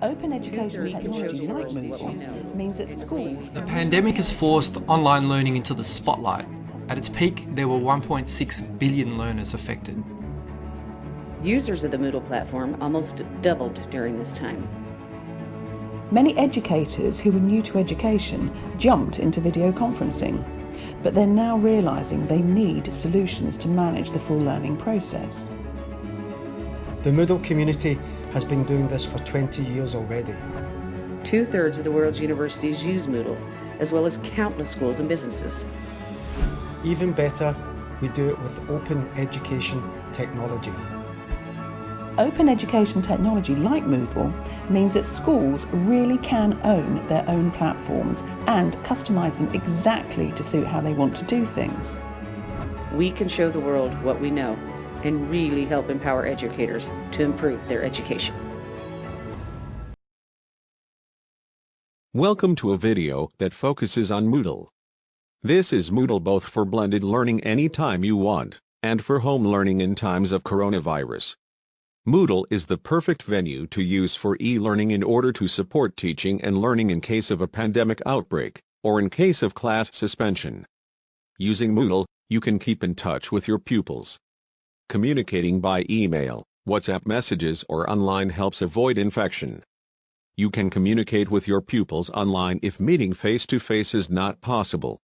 Open education technology like Moodle means that schools... The pandemic has forced online learning into the spotlight. At its peak, there were 1.6 billion learners affected. Users of the Moodle platform almost doubled during this time. Many educators who were new to education jumped into video conferencing, but they're now realising they need solutions to manage the full learning process. The Moodle community has been doing this for 20 years already. 2/3 of the world's universities use Moodle, as well as countless schools and businesses. Even better, we do it with open education technology. Open education technology like Moodle means that schools really can own their own platforms and customise them exactly to suit how they want to do things. We can show the world what we know and really help empower educators to improve their education. Welcome to a video that focuses on Moodle. This is Moodle both for blended learning anytime you want, and for home learning in times of coronavirus. Moodle is the perfect venue to use for e-learning in order to support teaching and learning in case of a pandemic outbreak, or in case of class suspension. Using Moodle, you can keep in touch with your pupils. Communicating by email, WhatsApp messages or online helps avoid infection. You can communicate with your pupils online if meeting face-to-face is not possible.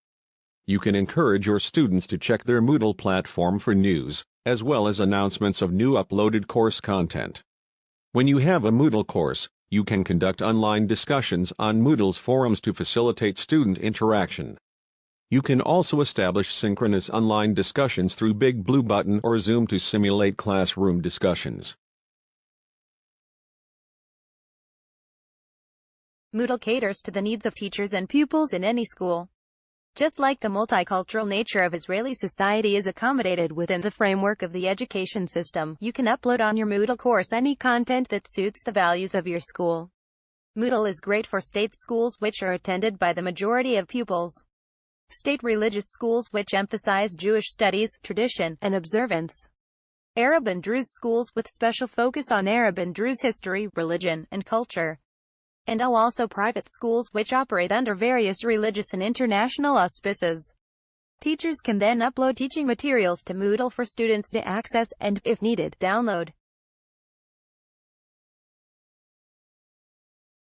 You can encourage your students to check their Moodle platform for news, as well as announcements of new uploaded course content. When you have a Moodle course, you can conduct online discussions on Moodle's forums to facilitate student interaction. You can also establish synchronous online discussions through Big Blue Button or Zoom to simulate classroom discussions. Moodle caters to the needs of teachers and pupils in any school. Just like the multicultural nature of Israeli society is accommodated within the framework of the education system, you can upload on your Moodle course any content that suits the values of your school. Moodle is great for state schools which are attended by the majority of pupils. State religious schools which emphasize Jewish studies, tradition, and observance. Arab and Druze schools with special focus on Arab and Druze history, religion, and culture. And also private schools which operate under various religious and international auspices. Teachers can then upload teaching materials to Moodle for students to access and, if needed, download.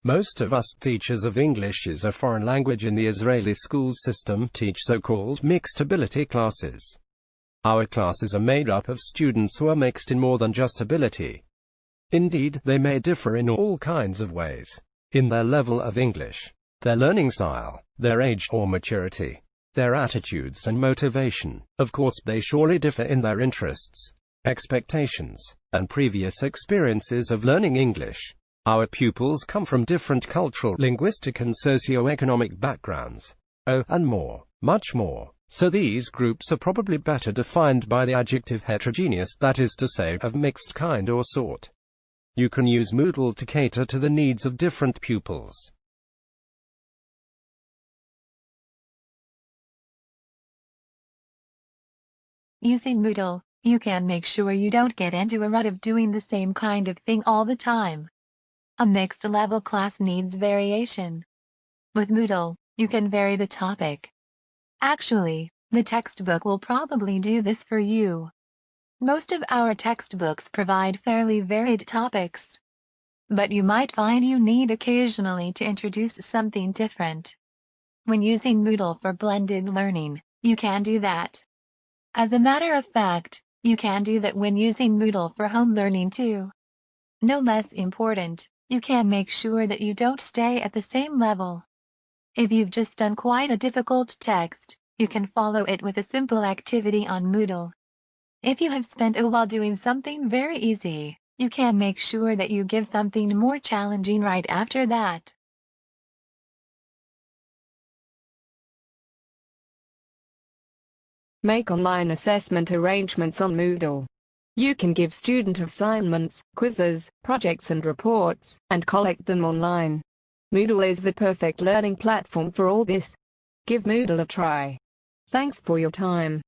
Most of us teachers of English as a foreign language in the Israeli school system teach so-called mixed ability classes. Our classes are made up of students who are mixed in more than just ability. Indeed, they may differ in all kinds of ways. In their level of English, their learning style, their age or maturity, their attitudes and motivation. Of course, they surely differ in their interests, expectations, and previous experiences of learning English. Our pupils come from different cultural, linguistic and socio-economic backgrounds. Oh, and more, much more. So these groups are probably better defined by the adjective heterogeneous, that is to say, of mixed kind or sort. You can use Moodle to cater to the needs of different pupils. Using Moodle, you can make sure you don't get into a rut of doing the same kind of thing all the time. A mixed level class needs variation. With Moodle, you can vary the topic. Actually, the textbook will probably do this for you. Most of our textbooks provide fairly varied topics. But you might find you need occasionally to introduce something different. When using Moodle for blended learning, you can do that. As a matter of fact, you can do that when using Moodle for home learning too. No less important, you can make sure that you don't stay at the same level. If you've just done quite a difficult text, you can follow it with a simple activity on Moodle. If you have spent a while doing something very easy, you can make sure that you give something more challenging right after that. Make online assessment arrangements on Moodle. You can give student assignments, quizzes, projects and reports, and collect them online. Moodle is the perfect learning platform for all this. Give Moodle a try. Thanks for your time.